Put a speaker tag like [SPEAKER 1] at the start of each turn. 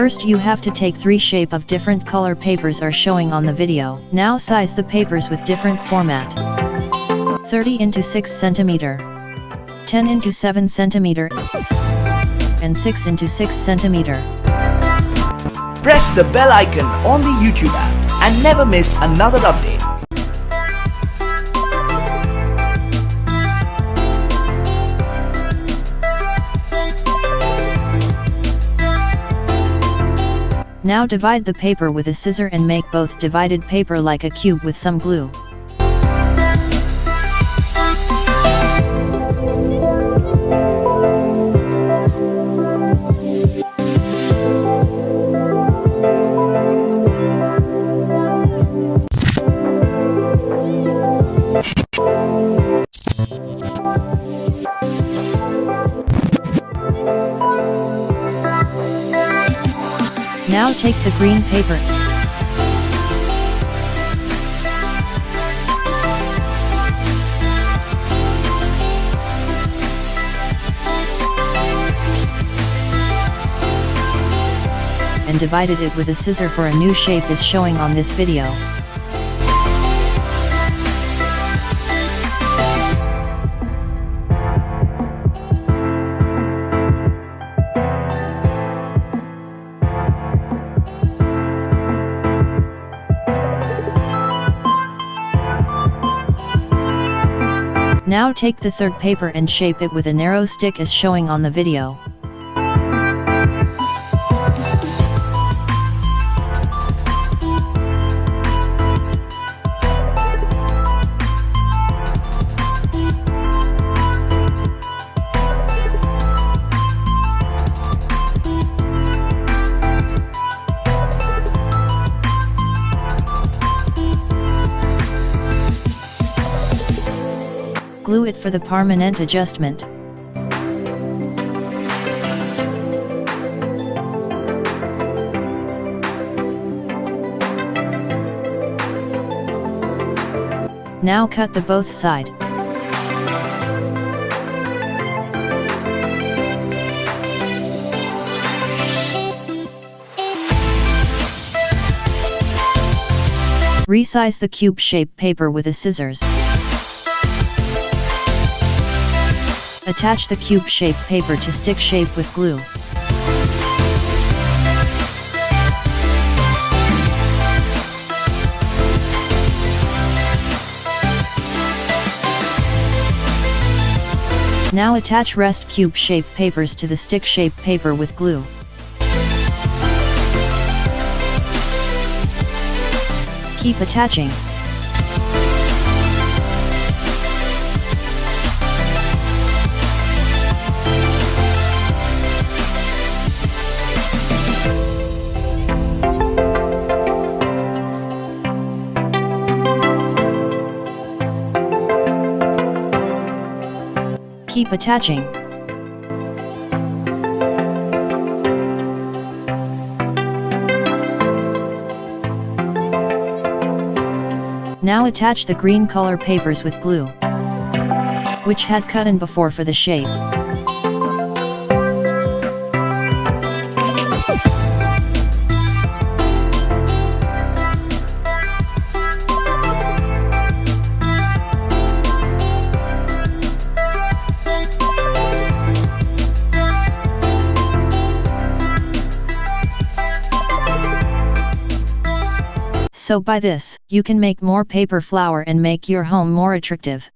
[SPEAKER 1] First you have to take 3 shape of different color papers are showing on the video. Now size the papers with different format. 30 into 6 cm, 10 into 7 cm, and 6 into 6 cm.
[SPEAKER 2] Press the bell icon on the YouTube app and never miss another update.
[SPEAKER 1] Now divide the paper with a scissor and make both divided paper like a cube with some glue. Now take the green paper and divided it with a scissor for a new shape is showing on this video. Now take the third paper and shape it with a narrow stick as showing on the video. Glue it for the permanent adjustment. Now cut the both side. Resize the cube shape paper with a scissors. Attach the cube shape paper to stick shape with glue. Now attach rest cube shape papers to the stick shape paper with glue. Keep attaching. Keep attaching. Now attach the green color papers with glue, which had cut in before for the shape. So by this, you can make more paper flower and make your home more attractive.